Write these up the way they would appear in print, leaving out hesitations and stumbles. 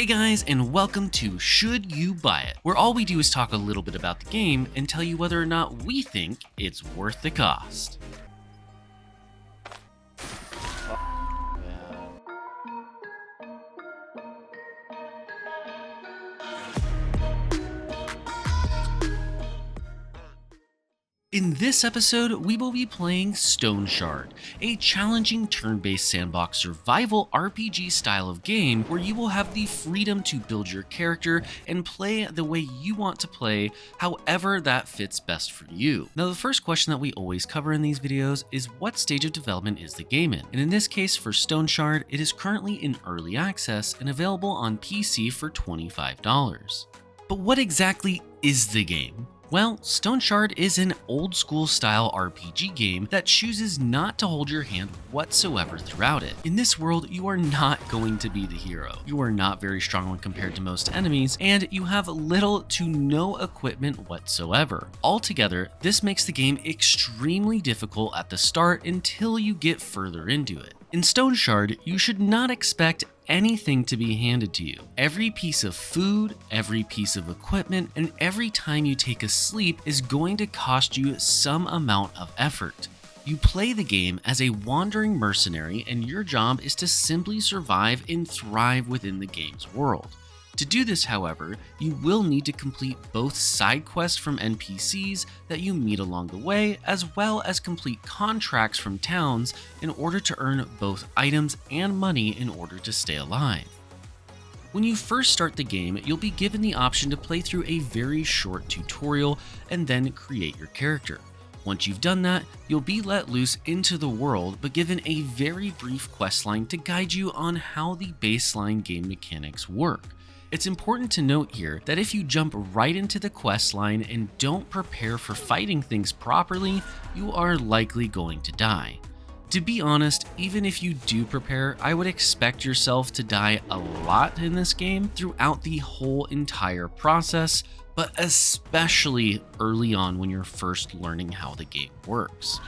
Hey guys, and welcome to Should You Buy It, where all we do is talk a little bit about the game and tell you whether or not we think it's worth the cost. In this episode, we will be playing Stoneshard, a challenging turn-based sandbox survival RPG style of game where you will have the freedom to build your character and play the way you want to play, however that fits best for you. Now, the first question that we always cover in these videos is what stage of development is the game in? And in this case, for Stoneshard, it is currently in early access and available on PC for $25. But what exactly is the game? Well, Stoneshard is an old school style RPG game that chooses not to hold your hand whatsoever throughout it. In this world, you are not going to be the hero. You are not very strong when compared to most enemies, and you have little to no equipment whatsoever. Altogether, this makes the game extremely difficult at the start until you get further into it. In Stoneshard, you should not expect anything to be handed to you. Every piece of food, every piece of equipment, and every time you take a sleep is going to cost you some amount of effort. You play the game as a wandering mercenary, and your job is to simply survive and thrive within the game's world. To do this, however, you will need to complete both side quests from NPCs that you meet along the way, as well as complete contracts from towns in order to earn both items and money in order to stay alive. When you first start the game, you'll be given the option to play through a very short tutorial and then create your character. Once you've done that, you'll be let loose into the world, but given a very brief questline to guide you on how the baseline game mechanics work. It's important to note here that if you jump right into the quest line and don't prepare for fighting things properly, you are likely going to die. To be honest, even if you do prepare, I would expect yourself to die a lot in this game throughout the whole entire process, but especially early on when you're first learning how the game works.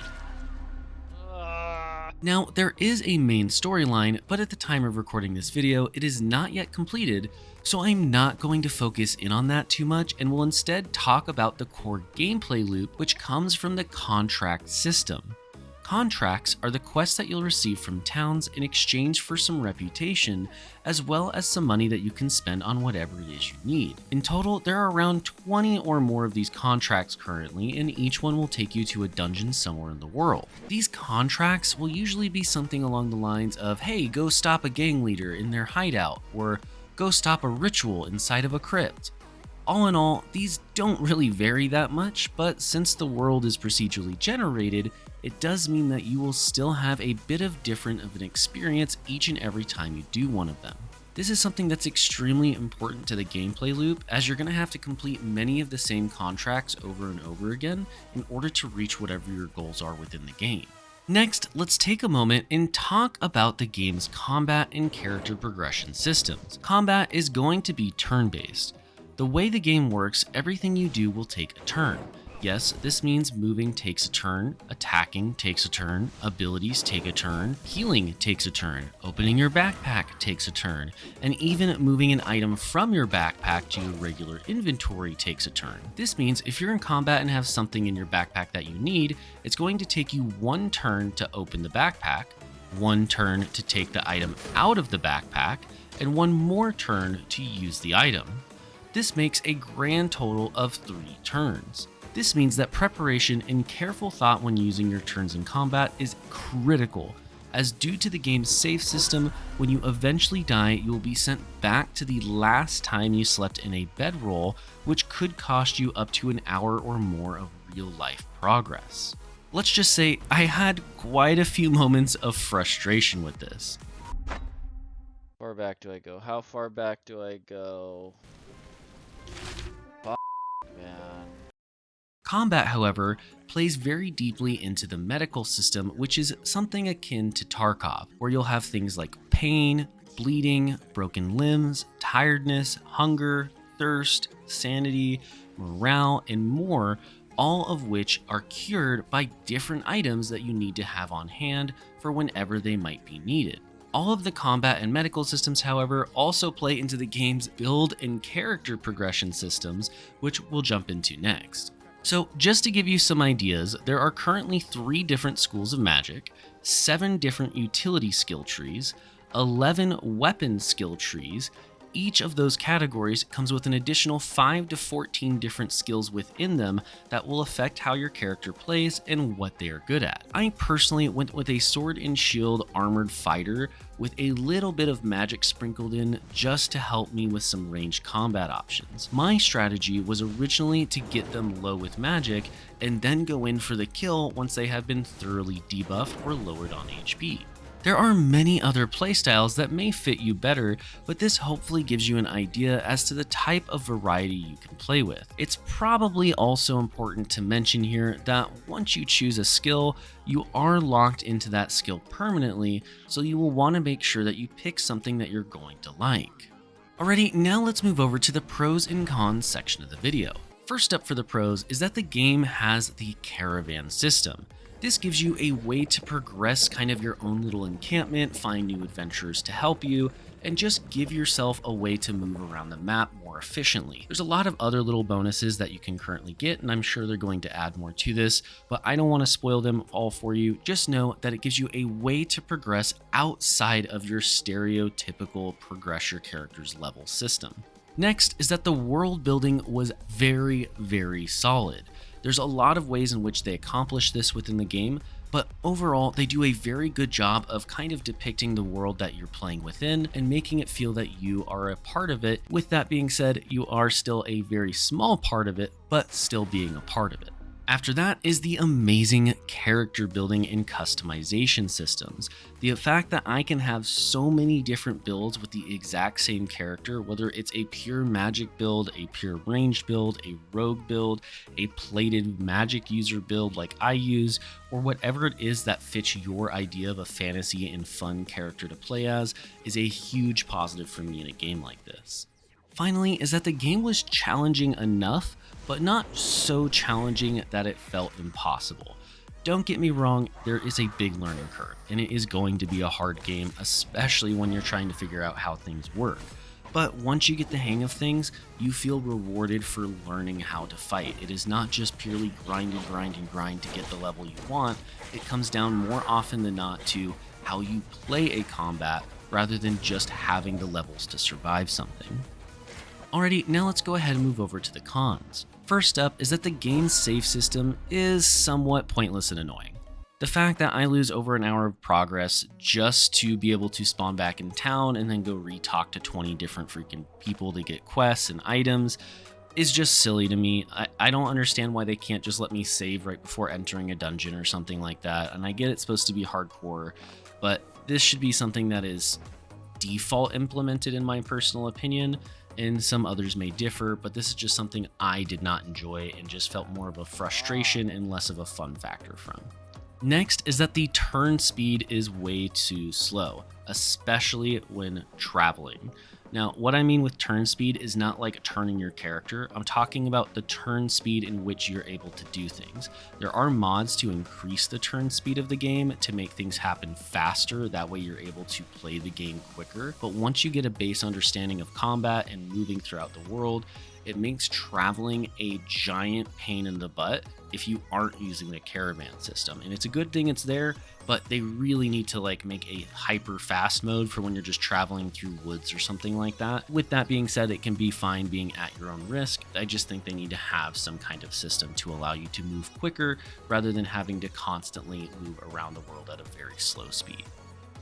Now, there is a main storyline, but at the time of recording this video, it is not yet completed, so I'm not going to focus in on that too much and will instead talk about the core gameplay loop, which comes from the contract system. Contracts are the quests that you'll receive from towns in exchange for some reputation, as well as some money that you can spend on whatever it is you need. In total, there are around 20 or more of these contracts currently, and each one will take you to a dungeon somewhere in the world. These contracts will usually be something along the lines of, hey, go stop a gang leader in their hideout, or go stop a ritual inside of a crypt. All in all, these don't really vary that much, but since the world is procedurally generated, it does mean that you will still have a bit of different of an experience each and every time you do one of them. This is something that's extremely important to the gameplay loop, as you're going to have to complete many of the same contracts over and over again in order to reach whatever your goals are within the game. Next, let's take a moment and talk about the game's combat and character progression systems. Combat is going to be turn-based. The way the game works, everything you do will take a turn. Yes, this means moving takes a turn, attacking takes a turn, abilities take a turn, healing takes a turn, opening your backpack takes a turn, and even moving an item from your backpack to your regular inventory takes a turn. This means if you're in combat and have something in your backpack that you need, it's going to take you one turn to open the backpack, one turn to take the item out of the backpack, and one more turn to use the item. This makes a grand total of 3 turns. This means that preparation and careful thought when using your turns in combat is critical, as due to the game's save system, when you eventually die, you will be sent back to the last time you slept in a bedroll, which could cost you up to an hour or more of real-life progress. Let's just say I had quite a few moments of frustration with this. How far back do I go? How far back do I go? Man. Combat, however, plays very deeply into the medical system, which is something akin to Tarkov, where you'll have things like pain, bleeding, broken limbs, tiredness, hunger, thirst, sanity, morale, and more, all of which are cured by different items that you need to have on hand for whenever they might be needed. All of the combat and medical systems, however, also play into the game's build and character progression systems, which we'll jump into next. So just to give you some ideas, there are currently 3 different schools of magic, 7 different utility skill trees, 11 weapon skill trees. Each of those categories comes with an additional 5 to 14 different skills within them that will affect how your character plays and what they are good at. I personally went with a sword and shield armored fighter with a little bit of magic sprinkled in just to help me with some ranged combat options. My strategy was originally to get them low with magic and then go in for the kill once they have been thoroughly debuffed or lowered on HP. There are many other playstyles that may fit you better, but this hopefully gives you an idea as to the type of variety you can play with. It's probably also important to mention here that once you choose a skill, you are locked into that skill permanently, so you will want to make sure that you pick something that you're going to like. Alrighty, now let's move over to the pros and cons section of the video. First up for the pros is that the game has the caravan system. This gives you a way to progress kind of your own little encampment, find new adventurers to help you, and just give yourself a way to move around the map more efficiently. There's a lot of other little bonuses that you can currently get, and I'm sure they're going to add more to this, but I don't want to spoil them all for you. Just know that it gives you a way to progress outside of your stereotypical progress your character's level system. Next is that the world building was very, very solid. There's a lot of ways in which they accomplish this within the game, but overall they do a very good job of kind of depicting the world that you're playing within and making it feel that you are a part of it. With that being said, you are still a very small part of it, but still being a part of it. After that is the amazing character building and customization systems. The fact that I can have so many different builds with the exact same character, whether it's a pure magic build, a pure ranged build, a rogue build, a plated magic user build like I use, or whatever it is that fits your idea of a fantasy and fun character to play as, is a huge positive for me in a game like this. Finally, is that the game was challenging enough, but not so challenging that it felt impossible. Don't get me wrong, there is a big learning curve, and it is going to be a hard game, especially when you're trying to figure out how things work. But once you get the hang of things, you feel rewarded for learning how to fight. It is not just purely grind and grind and grind to get the level you want. It comes down more often than not to how you play a combat rather than just having the levels to survive something. Alrighty, now let's go ahead and move over to the cons. First up is that the game's save system is somewhat pointless and annoying. The fact that I lose over an hour of progress just to be able to spawn back in town and then go re-talk to 20 different freaking people to get quests and items is just silly to me. I don't understand why they can't just let me save right before entering a dungeon or something like that. And I get it's supposed to be hardcore, but this should be something that is default implemented in my personal opinion. And some others may differ, but this is just something I did not enjoy and just felt more of a frustration and less of a fun factor from. Next is that the turn speed is way too slow, especially when traveling. Now, what I mean with turn speed is not like turning your character. I'm talking about the turn speed in which you're able to do things. There are mods to increase the turn speed of the game to make things happen faster. That way you're able to play the game quicker. But once you get a base understanding of combat and moving throughout the world, it makes traveling a giant pain in the butt if you aren't using the caravan system. And it's a good thing it's there, but they really need to make a hyper fast mode for when you're just traveling through woods or something like that. With that being said, it can be fine being at your own risk. I just think they need to have some kind of system to allow you to move quicker rather than having to constantly move around the world at a very slow speed.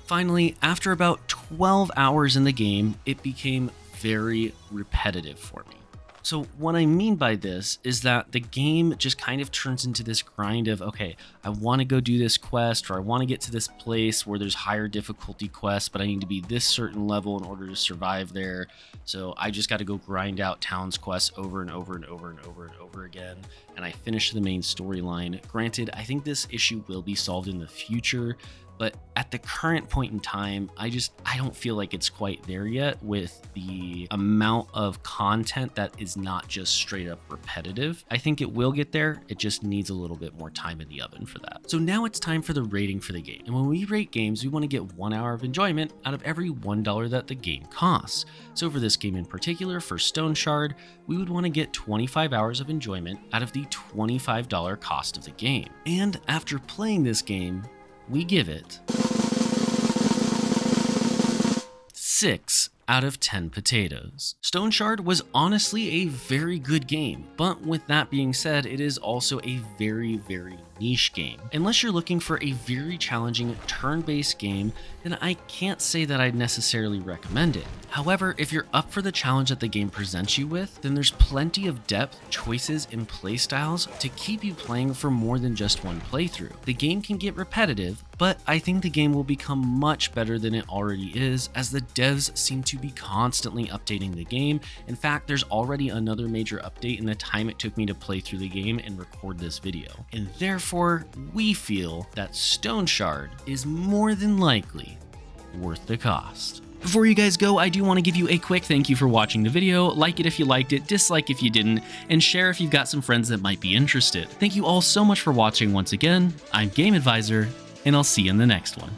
Finally, after about 12 hours in the game, it became very repetitive for me. So what I mean by this is that the game just kind of turns into this grind of, okay, I want to go do this quest, or I want to get to this place where there's higher difficulty quests, but I need to be this certain level in order to survive there. So I just got to go grind out towns quests over and over and over and over and over again. And I finish the main storyline. Granted, I think this issue will be solved in the future, But at the current point in time, I don't feel like it's quite there yet with the amount of content that is not just straight up repetitive. I think it will get there. It just needs a little bit more time in the oven for that. So now it's time for the rating for the game. And when we rate games, we want to get 1 hour of enjoyment out of every $1 that the game costs. So for this game in particular, for Stoneshard, we would want to get 25 hours of enjoyment out of the $25 cost of the game. And after playing this game, we give it 6 out of 10 potatoes. Stoneshard was honestly a very good game, but with that being said, it is also a very, very niche game. Unless you're looking for a very challenging turn-based game, then I can't say that I'd necessarily recommend it. However, if you're up for the challenge that the game presents you with, then there's plenty of depth, choices, and playstyles to keep you playing for more than just one playthrough. The game can get repetitive, but I think the game will become much better than it already is, as the devs seem to be constantly updating the game. In fact, there's already another major update in the time it took me to play through the game and record this video. And therefore, we feel that Stoneshard is more than likely worth the cost. Before you guys go, I do want to give you a quick thank you for watching the video. Like it if you liked it, dislike if you didn't, and share if you've got some friends that might be interested. Thank you all so much for watching once again. I'm Game Advisor, and I'll see you in the next one.